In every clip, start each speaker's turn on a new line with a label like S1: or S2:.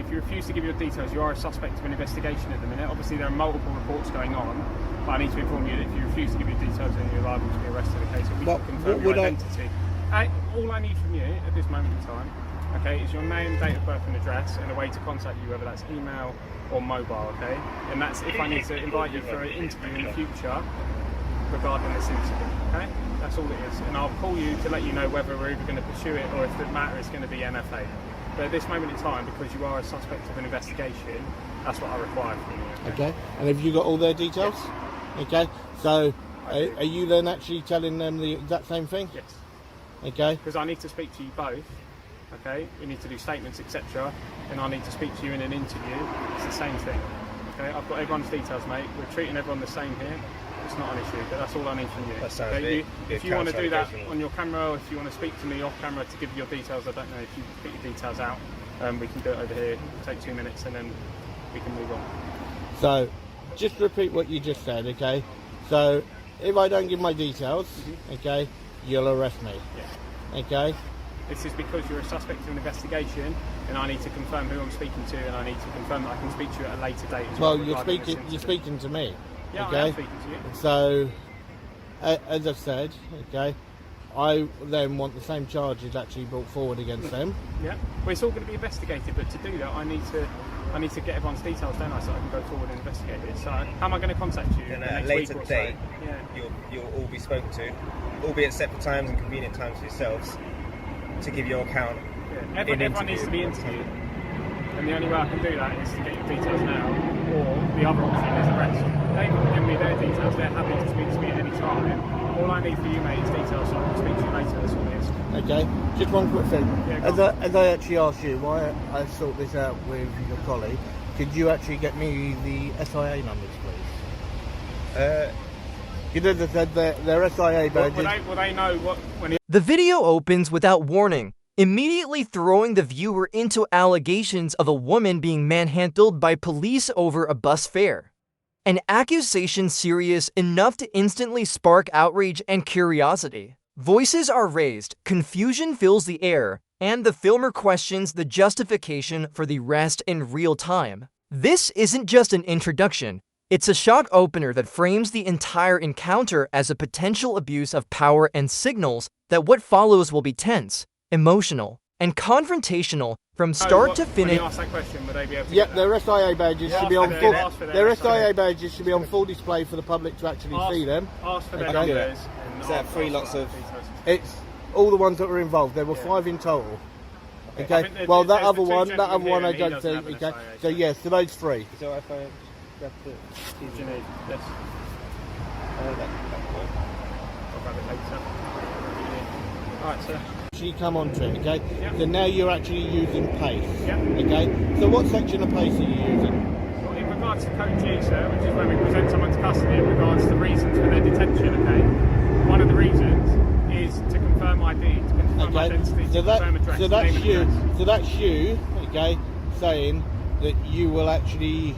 S1: if you refuse to give your details, you are a suspect of an investigation at the minute. Obviously, there are multiple reports going on, but I need to inform you that if you refuse to give your details, then you're liable to be arrested. Okay, so we can confirm your identity. All I need from you at this moment in time, okay, is your name, date of birth and address, and a way to contact you, whether that's email or mobile, okay? And that's if I need to invite you for an interview in the future regarding this incident, okay? That's all it is. And I'll call you to let you know whether we're either going to pursue it or if the matter is going to be MFA. But at this moment in time, because you are a suspect of an investigation, that's what I require from you.
S2: Okay. And have you got all their details? Yes. Okay. So are you then actually telling them the exact same thing?
S1: Yes.
S2: Okay.
S1: Because I need to speak to you both. Okay. We need to do statements, etc. And I need to speak to you in an interview. It's the same thing. Okay. I've got everyone's details, mate. We're treating everyone the same here. It's not an issue, but that's all I need from you.
S3: That sounds
S1: okay?
S3: bit
S1: if you want to do that on your camera, or if you want to speak to me off camera to give your details, I don't know if you put your details out. We can do it over here. It'll take 2 minutes, and then we can move on.
S2: So, just repeat what you just said, okay? So, if I don't give my details, okay, you'll arrest me.
S1: Yeah.
S2: Okay.
S1: This is because you're a suspect of an investigation, and I need to confirm who I'm speaking to, and I need to confirm that I can speak to you at a later date. As well,
S2: you're speaking to me.
S1: Yeah,
S2: okay?
S1: I am speaking to you.
S2: So, as I've said, okay, I then want the same charges actually brought forward against them.
S1: Yeah, well, it's all going to be investigated, but to do that, I need to get everyone's details, don't I, so I can go forward and investigate it. So, how am I going to contact you?
S3: And at a later date, you'll all be spoken to, albeit separate times and convenient times for yourselves, to give your account.
S1: Yeah. Everyone needs to be interviewed, and the only way I can do that is to get your details now, or the other option is arrest. They can give me their details, they're happy to speak to me at any time. All I need for you, mate, is details so I can speak to you later, that's all it is.
S2: Okay, just one quick thing.
S1: Yeah,
S2: as I actually asked you why I sort this out with your colleague, could you actually get me the SIA numbers, please? You know that their SIA badges.
S1: Will they know what when
S4: The video opens without warning, immediately throwing the viewer into allegations of a woman being manhandled by police over a bus fare. An accusation serious enough to instantly spark outrage and curiosity. Voices are raised, confusion fills the air, and the filmer questions the justification for the arrest in real time. This isn't just an introduction, it's a shock opener that frames the entire encounter as a potential abuse of power and signals that what follows will be tense, emotional, and confrontational from start to finish.
S1: When you ask that question, would they be able to
S2: their SIA badges should be on full. Their SIA badges should be on full display for the public to actually see them.
S1: Ask for their
S2: Okay.
S1: numbers.
S3: Is that 3 lots of?
S2: It's all the ones that were involved. There were 5 in total. Okay. Well, that other one, I don't think. Okay. So yes, so those 3.
S3: So if I grab the
S1: What do you need? Yes.
S3: that
S1: I'll grab it later. Alright, sir.
S2: Actually come on to it, okay?
S1: Yeah.
S2: So now you're actually using PACE.
S1: Yeah.
S2: Okay. So what section of PACE are you using?
S1: Well, in regards to code G, sir, which is when we present someone to custody in regards to reasons for their detention, okay? One of the reasons is to confirm ID, to confirm identity, to confirm address,
S2: so that's
S1: name and
S2: you.
S1: address.
S2: So that's you, okay, saying that you will actually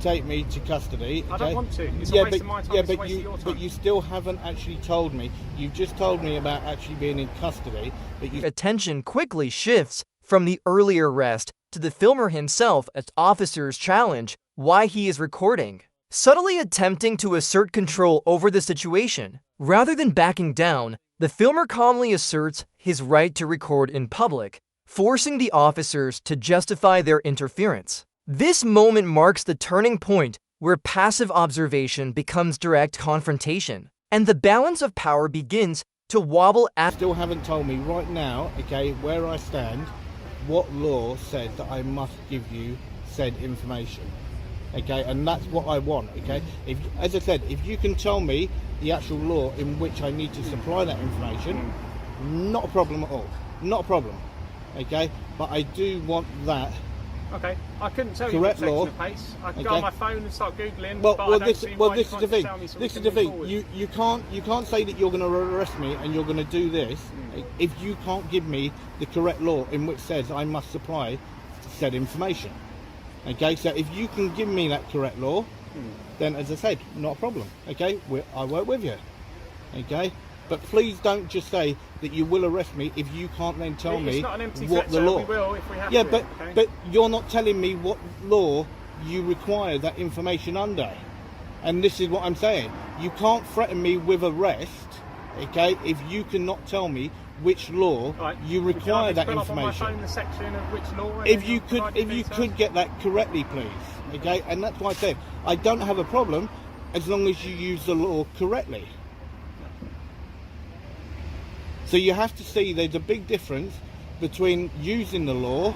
S2: take me to custody. Okay?
S1: I don't want to. It's a waste of my time. It's a waste of your time.
S2: But you still haven't actually told me. You've just told me about actually being in custody. But you.
S4: Attention quickly shifts from the earlier arrest to the filmer himself as officers challenge why he is recording, subtly attempting to assert control over the situation. Rather than backing down, the filmer calmly asserts his right to record in public, forcing the officers to justify their interference. This moment marks the turning point where passive observation becomes direct confrontation, and the balance of power begins to wobble at.
S2: Still haven't told me right now, okay, where I stand, what law said that I must give you said information. Okay, and that's what I want, okay? If, as I said, if you can tell me the actual law in which I need to supply that information, not a problem at all. Not a problem, okay? But I do want that.
S1: Okay, I couldn't tell
S2: correct
S1: you
S2: law.
S1: the section of PACE. I can go on my phone and start Googling,
S2: this is the thing. This is the thing. You can't say that you're going to arrest me and you're going to do this if you can't give me the correct law in which says I must supply said information. Okay, so if you can give me that correct law, then as I said, not a problem. Okay, I work with you. Okay, But please don't just say that you will arrest me if you can't then tell me
S1: It's not an empty
S2: what
S1: threat,
S2: the
S1: sir.
S2: law.
S1: We will if we have
S2: Yeah,
S1: to.
S2: but
S1: okay?
S2: but you're not telling me what law you require that information under. And this is what I'm saying. You can't threaten me with arrest, okay, if you cannot tell me which law
S1: Right.
S2: you require that
S1: Pull up on my
S2: information.
S1: phone the section of which law. and
S2: If
S1: then
S2: you
S1: I'll
S2: could,
S1: provide
S2: if you
S1: details.
S2: could get that correctly, please, okay. And that's why I said I don't have a problem as long as you use the law correctly. So you have to see there's a big difference between using the law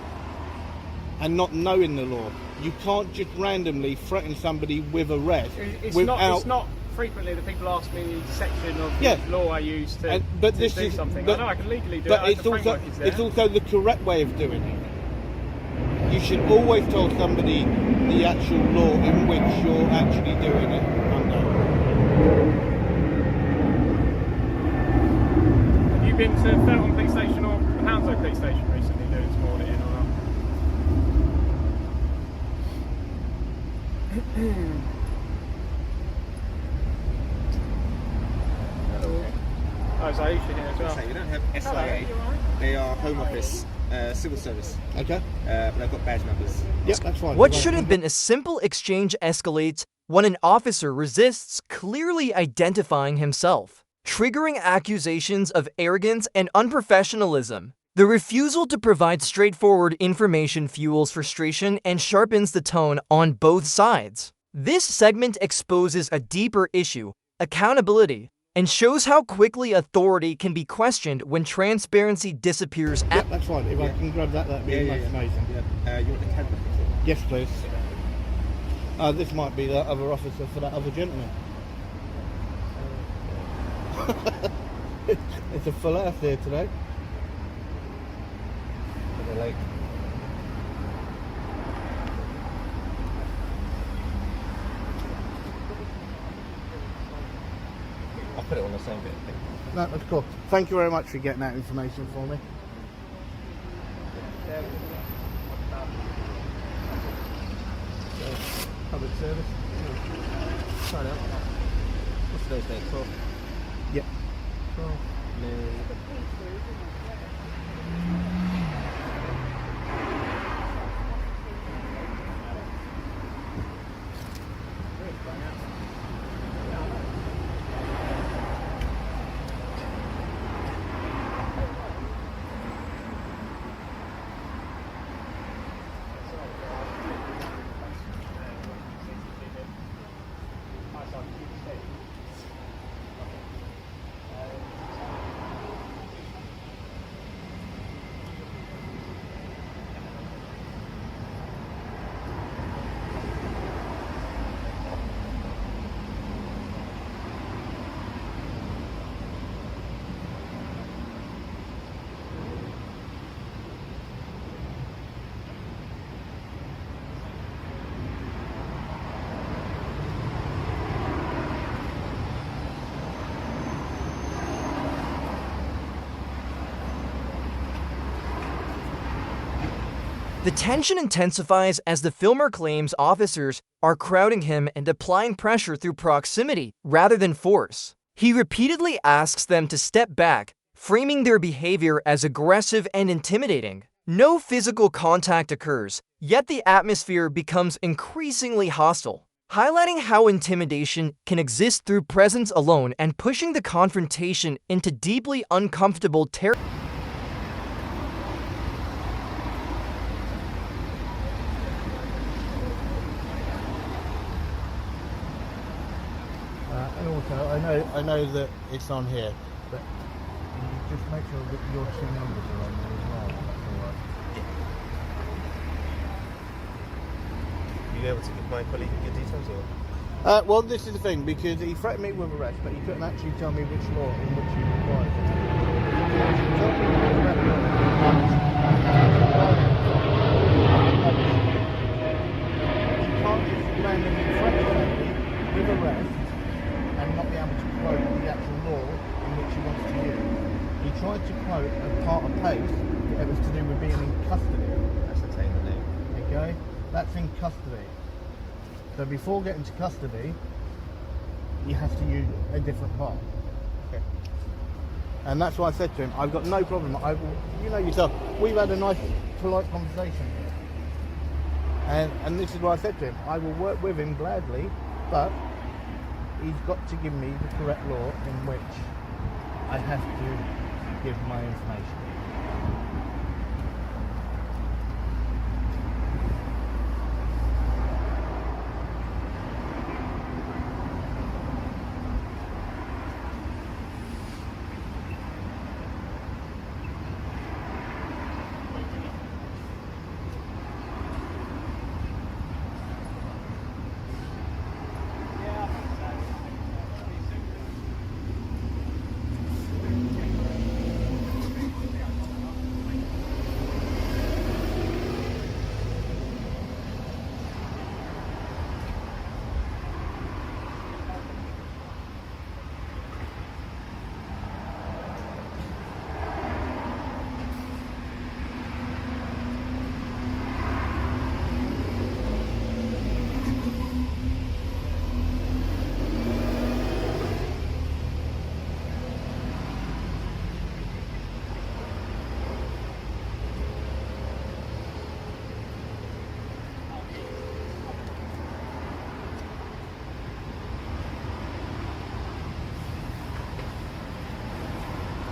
S2: and not knowing the law. You can't just randomly threaten somebody with arrest
S1: It's
S2: without.
S1: It's not frequently that people ask me the section of
S2: Yeah.
S1: which law I use to,
S2: but
S1: to
S2: this
S1: do
S2: is,
S1: something.
S2: But,
S1: I know I can legally do
S2: but
S1: it.
S2: it's
S1: The
S2: also
S1: framework is there.
S2: it's also the correct way of doing it. You should always tell somebody the actual law in which you're actually doing it under.
S1: Have you been to Felton Police Station or Hounslow Police Station recently doing some auditing or not? Hello. Oh, it's Aisha here as well.
S3: So we don't have SIA.
S1: Hello, you alright?
S3: They are Home Office, Civil Service.
S2: Okay.
S3: But I've got badge numbers.
S2: Yep, that's fine.
S4: What should have been a simple exchange escalates when an officer resists clearly identifying himself, triggering accusations of arrogance and unprofessionalism. The refusal to provide straightforward information fuels frustration and sharpens the tone on both sides. This segment exposes a deeper issue, accountability, and shows how quickly authority can be questioned when transparency disappears.
S2: Yep, that's fine. If I can grab that, that'd be amazing.
S3: Yeah. You want the CAD book?
S2: Yes, please. This might be the other officer for that other gentleman. It's a full house here today. They're late.
S3: I'll put it on the same bit.
S2: No, that's cool. Thank you very much for getting that information for me.
S3: Public service. Sign up. What's today's date? 12.
S2: Yep.
S3: 12. May.
S4: The tension intensifies as the filmer claims officers are crowding him and applying pressure through proximity rather than force. He repeatedly asks them to step back, framing their behavior as aggressive and intimidating. No physical contact occurs, yet the atmosphere becomes increasingly hostile, highlighting how intimidation can exist through presence alone and pushing the confrontation into deeply uncomfortable territory.
S2: And also, I know that it's on here, but just make sure that your two numbers are on there as well. That's all right.
S3: You able to give my colleague your details or?
S2: Well, this is the thing, because he threatened me with arrest, but he couldn't actually tell me which law in which he requires it. You can't just randomly threaten somebody with arrest and not be able to quote the actual law in which he wants to use. He tried to quote a part of PACE that was to do with being in custody.
S3: That's the name.
S2: Okay? That's in custody. So before getting to custody, you have to use a different part.
S3: Okay.
S2: And that's why I said to him, I've got no problem. I will, you know yourself, we've had a nice, polite conversation. And this is what I said to him. I will work with him gladly, but he's got to give me the correct law in which I have to give my information.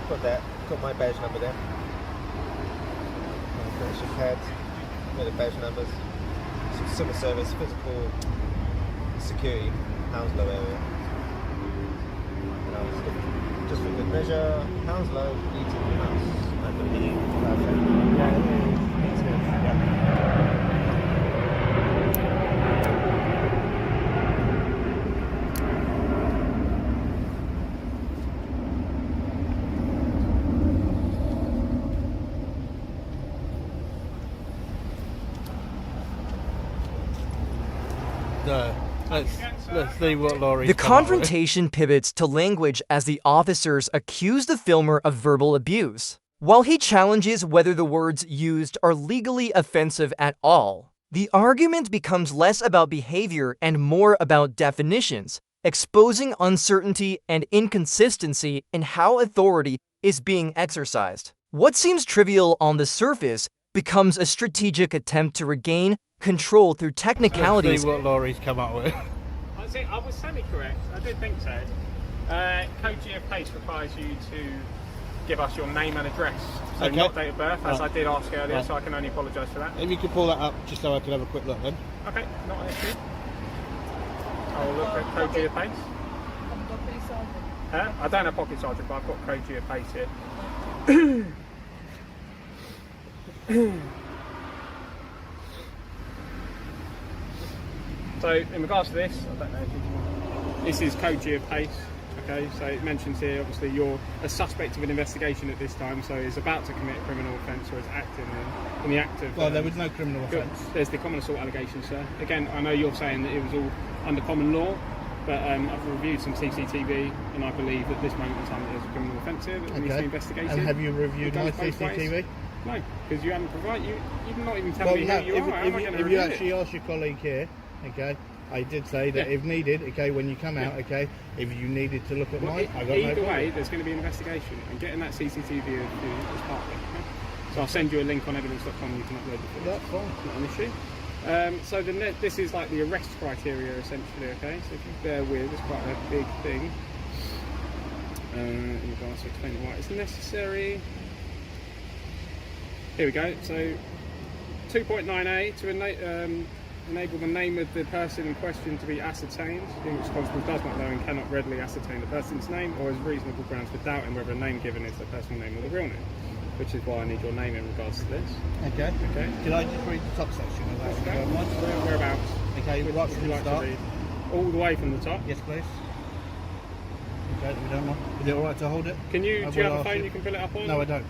S3: Got that. Got my badge number there. British head. Got the badge numbers. Some civil service, physical security, Hounslow area. And I was just for good measure, Hounslow, eating house. I believe. Perfect. Yeah, it is. Yeah.
S2: Let's see what Laurie's
S4: The
S2: come up with.
S4: confrontation pivots to language as the officers accuse the filmer of verbal abuse. While he challenges whether the words used are legally offensive at all, the argument becomes less about behavior and more about definitions, exposing uncertainty and inconsistency in how authority is being exercised. What seems trivial on the surface becomes a strategic attempt to regain control through technicalities.
S2: Let's see what Laurie's come up with.
S1: I was semi-correct. I did think so. Code G of PACE requires you to give us your name and address. So
S2: Okay.
S1: not date of birth, as I did ask earlier,
S2: Right.
S1: so I can only apologise for that.
S2: If you could pull that up just so I could have a quick look then.
S1: Okay, not an issue. I'll look at Code G of PACE. I don't have Pocket Sergeant, but I've got Code G of PACE here. So in regards to this, I don't know if you can... This is Code G of PACE. Okay, so it mentions here, obviously, you're a suspect of an investigation at this time, so is about to commit a criminal offence or is acting in the act of...
S2: Well, there was no criminal offence.
S1: There's the common assault allegation, sir. Again, I know you're saying that it was all under common law, but I've reviewed some CCTV, and I believe at this moment in time that there's a criminal offence here that needs to be investigated.
S2: And have you reviewed my
S1: It goes both
S2: CCTV?
S1: ways. No, because you haven't provided... You're not even telling me who you are. How am I going to
S2: if
S1: review
S2: you
S1: it?
S2: actually ask your colleague here, okay, I did say that if needed, okay, when you come out, okay, if you needed to look at mine, I got no
S1: Either
S2: problem.
S1: way, there's going to be an investigation, and getting that CCTV is part of it. Okay? So I'll send you a link on evidence.com. You can upload the footage.
S2: That's fine.
S1: It's not an issue. So this is like the arrest criteria, essentially. Okay, so if you bear with, it's quite a big thing. In regards to explaining why it's necessary. Here we go. So 2.9a to enable the name of the person in question to be ascertained. The English constable does not know and cannot readily ascertain the person's name or has reasonable grounds for doubting whether a name given is the personal name or the real name, which is why I need your name in regards to this.
S2: Okay.
S1: Okay.
S2: Can I just read the top section of that?
S1: Okay. Whereabouts?
S2: Okay,
S1: Which
S2: right
S1: would
S2: from
S1: you
S2: the
S1: like to
S2: start.
S1: read? All the way from the top.
S2: Yes, please. Okay, we don't mind. Is it alright to hold it?
S1: Can you?
S2: I
S1: Do you
S2: will
S1: have a
S2: ask
S1: phone
S2: you.
S1: you can pull it up on?
S2: No, I don't.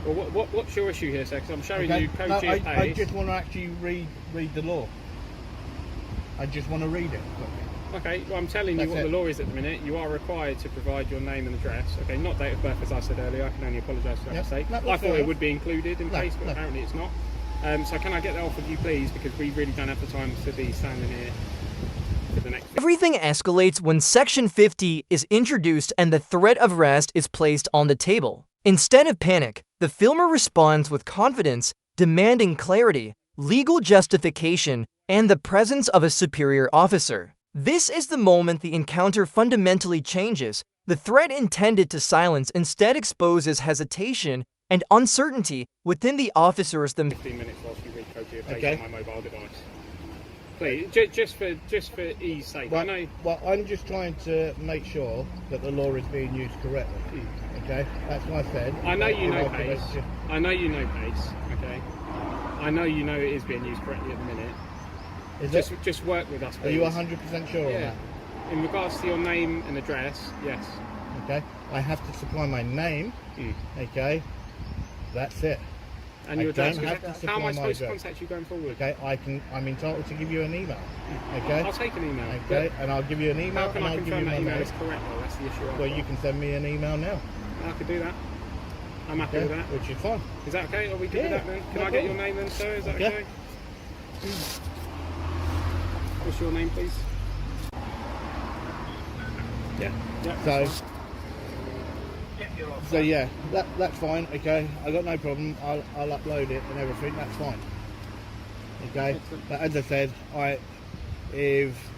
S1: Well, what's your issue here, sir? Because I'm showing
S2: Okay.
S1: you Code
S2: No,
S1: G of
S2: I
S1: PACE.
S2: just want to actually read the law. I just want to read it.
S1: Okay, well I'm telling you
S2: That's
S1: what
S2: it.
S1: the law is at the minute. You are required to provide your name and address. Okay, not date of birth as I said earlier. I can only apologise for that
S2: Yep.
S1: mistake.
S2: No,
S1: I
S2: that's
S1: thought
S2: fair
S1: it
S2: enough.
S1: would be included in
S2: No,
S1: PACE, but
S2: no.
S1: apparently it's not. So can I get that off of you please, because we really don't have the time to be standing here for the next.
S4: Everything escalates when Section 50 is introduced and the threat of arrest is placed on the table. Instead of panic, the filmer responds with confidence, demanding clarity, legal justification, and the presence of a superior officer. This is the moment the encounter fundamentally changes. The threat intended to silence instead exposes hesitation and uncertainty within the officers themselves.
S1: 15 minutes whilst you read code to
S2: Okay.
S1: on my mobile device. Please, just for ease sake.
S2: Well,
S1: I know.
S2: well, I'm just trying to make sure that the law is being used correctly. Okay, that's what I said.
S1: I know you know
S2: If I could
S1: pace.
S2: just-
S1: I know you know pace. Okay. I know you know it is being used correctly at the minute.
S2: Is
S1: Just work with us,
S2: Are
S1: please.
S2: you 100% sure on
S1: Yeah.
S2: that?
S1: In regards to your name and address, yes.
S2: Okay, I have to supply my name.
S1: Mm.
S2: Okay, that's it.
S1: And your
S2: I don't
S1: address.
S2: have to
S1: How
S2: supply
S1: am I
S2: my
S1: supposed to
S2: address.
S1: contact you going forward?
S2: Okay, I'm entitled to give you an email. Okay,
S1: I'll take an email.
S2: okay, and I'll give you an email.
S1: How can
S2: and
S1: I
S2: I'll give
S1: confirm
S2: you
S1: that
S2: my
S1: email
S2: name.
S1: is correct though? That's the issue.
S2: Well, you can send me an email now.
S1: I could do that. I'm happy
S2: Okay,
S1: with that.
S2: which is fine.
S1: Is that okay? Are we good
S2: Yeah,
S1: with that then? Can
S2: no
S1: I get your
S2: problem.
S1: name then, sir? Is that
S2: Yeah.
S1: okay? What's your name, please?
S2: Yeah.
S1: Yeah.
S2: So,
S1: that's fine.
S2: so yeah, that's fine. Okay, I got no problem. I'll upload it and everything. That's fine. Okay,
S1: Excellent.
S2: but as I said, if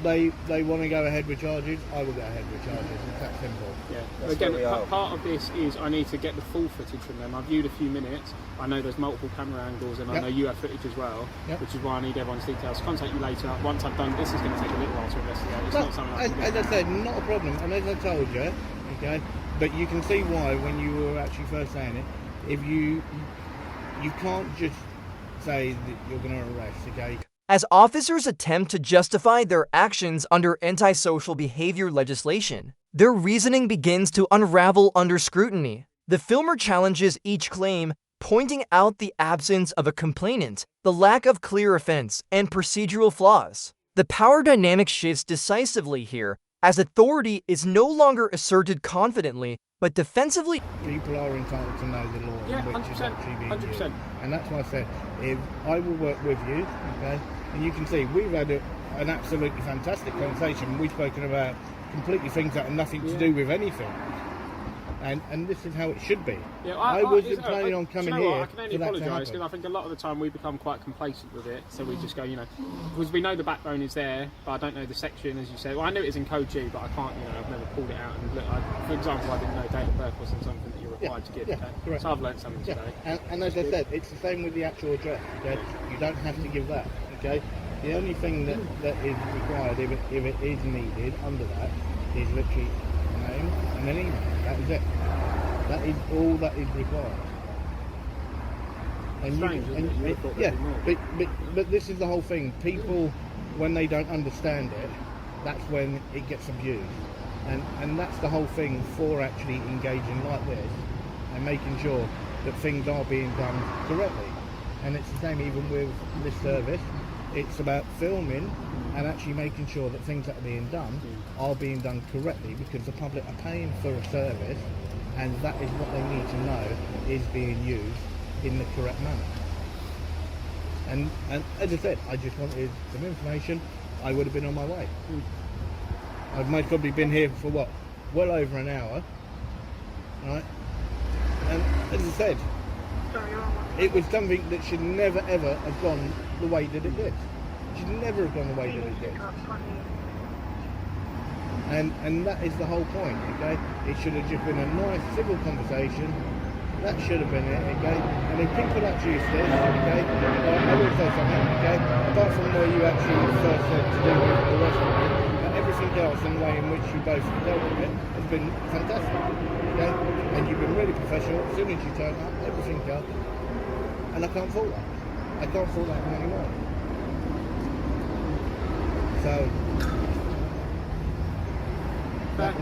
S2: they want to go ahead with charges, I will go ahead with charges. It's that simple.
S1: Yeah.
S3: That's
S1: Again,
S3: where we are.
S1: part of this is I need to get the full footage from them. I've viewed a few minutes. I know there's multiple camera angles, and I
S2: Yep.
S1: know you have footage as well,
S2: Yep.
S1: which is why I need everyone's details. Contact you later. Once I've done this, is going to take a little while to investigate. It's
S2: No,
S1: not something I can
S2: as
S1: get.
S2: I said, not a problem. And as I told you, okay, but you can see why when you were actually first saying it. If you can't just say that you're going to arrest, okay?
S4: As officers attempt to justify their actions under antisocial behavior legislation, their reasoning begins to unravel under scrutiny. The filmer challenges each claim, pointing out the absence of a complainant, the lack of clear offense, and procedural flaws. The power dynamic shifts decisively here, as authority is no longer asserted confidently, but defensively.
S2: People are entitled to know the law,
S1: Yeah,
S2: which is
S1: 100%,
S2: actually being
S1: 100%.
S2: used. And that's why I said, if I will work with you, okay, and you can see we've had an absolutely fantastic conversation. We've spoken about completely things that have nothing to
S1: Yeah.
S2: do with anything. And this is how it should be.
S1: Yeah,
S2: I wasn't planning on
S1: do you
S2: coming
S1: know what?
S2: here
S1: I can only
S2: for that to
S1: apologise
S2: happen.
S1: because I think a lot of the time we become quite complacent with it. So we just go, because we know the backbone is there, but I don't know the section, as you said. Well, I knew it was in Code G, but I can't, I've never pulled it out and look. For example, I didn't know date of birth wasn't something that you're required to give.
S2: yeah,
S1: Okay?
S2: correct.
S1: So I've learned something
S2: Yeah,
S1: today.
S2: and as I said, it's the same with the actual address. Okay, you don't have to give that. Okay, the only thing that is required, if it is needed under that, is literally a name and an email. That is it. That is all that is required. And
S1: Strange, isn't it? You would have thought
S2: yeah,
S1: there'd be more.
S2: but this is the whole thing. People, when they don't understand it, that's when it gets abused. And that's the whole thing for actually engaging like this and making sure that things are being done correctly. And it's the same even with this service. It's about filming and actually making sure that things that are being done are being done correctly, because the public are paying for a service, and that is what they need to know is being used in the correct manner. And as I said, I just wanted some information. I would have been on my way. I've most probably been here for what? Well over an hour. Right? And as I said, it was something that should never ever have gone the way that it did. It should never have gone the way that it did. And that is the whole point, okay? It should have just been a nice civil conversation. That should have been it, okay? And if people actually use this, okay, I will say something, okay? Apart from where you actually first said to do with the rest of it, everything else and the way in which you both dealt with it has been fantastic, okay? And you've been really professional. As soon as you turn up, everything else. And I can't fault that. I can't fault that anymore. So, that's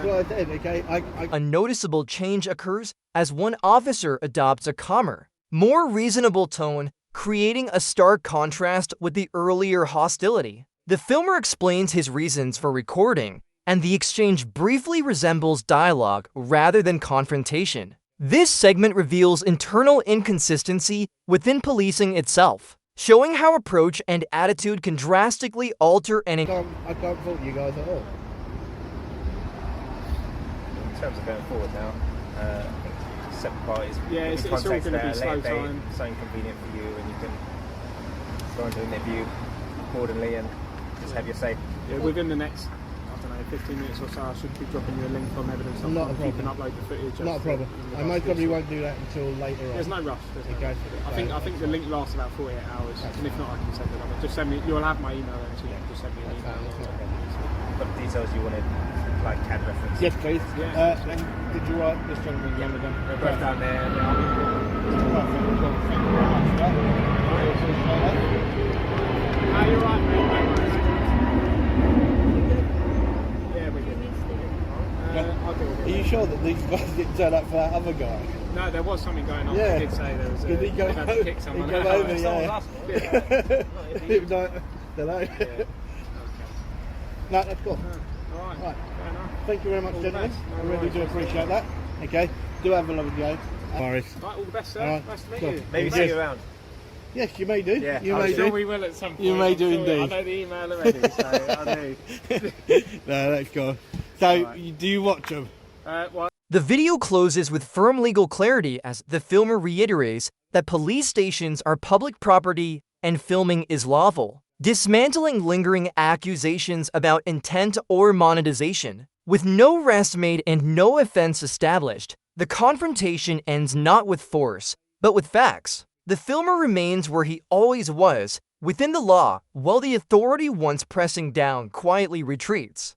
S2: what I said, okay?
S4: A noticeable change occurs as one officer adopts a calmer, more reasonable tone, creating a stark contrast with the earlier hostility. The filmer explains his reasons for recording, and the exchange briefly resembles dialogue rather than confrontation. This segment reveals internal inconsistency within policing itself, showing how approach and attitude can drastically alter an
S2: I can't fault you guys at all.
S3: In terms of going forward now, I think separate parties.
S1: Yeah, it's all going to be slow time.
S3: Something convenient for you, and you can go into an interview accordingly and just have your say.
S1: Yeah, within the next, I don't know, 15 minutes or so, I should be dropping you a link on evidence.
S2: Not a
S1: You can
S2: problem.
S1: upload the footage.
S2: Not a problem. I most probably won't do that until later on.
S1: There's no rush.
S2: Okay.
S1: I think the link lasts about 48 hours, and if not, I can send it over. Just send me. You'll have my email then, so you can just send me an email.
S3: What details you wanted, like CAD reference?
S2: Yes, please.
S1: Yeah.
S2: And did you write this gentleman's number down?
S1: They're both down there.
S2: Thank you very much for that.
S1: No, you're right, mate. Yeah, we did. I'll do
S2: Are
S1: it.
S2: you sure that these guys didn't turn up for that other guy?
S1: No, there was something going on.
S2: Yeah.
S1: They did say there was.
S2: Did he go
S1: they had to kick someone
S2: he got
S1: out.
S2: over,
S1: Someone
S2: yeah.
S1: else.
S2: Don't know.
S1: Yeah.
S2: No, that's cool.
S1: All right.
S2: Right.
S1: Fair enough.
S2: Thank you very much,
S1: All the
S2: gentlemen.
S1: best. No
S2: I really
S1: worries.
S2: do appreciate that. Okay. Do have a lovely day. Morris.
S1: Right, all the best, sir.
S2: All right.
S1: Nice to meet
S2: Cool.
S1: you.
S3: Maybe
S2: Yes.
S3: see you around.
S2: Yes, you may do.
S3: Yeah,
S2: you
S3: I'm
S2: may
S1: Sure,
S2: do.
S1: we will at some point.
S2: You may
S1: I'm
S2: do
S1: sure.
S2: indeed.
S1: I know the email already, so I do.
S2: No, that's cool. So,
S1: Right.
S2: do you watch them?
S1: Well,
S4: The video closes with firm legal clarity as the filmer reiterates that police stations are public property and filming is lawful, dismantling lingering accusations about intent or monetization. With no arrest made and no offense established, the confrontation ends not with force, but with facts. The filmer remains where he always was, within the law, while the authority once pressing down quietly retreats.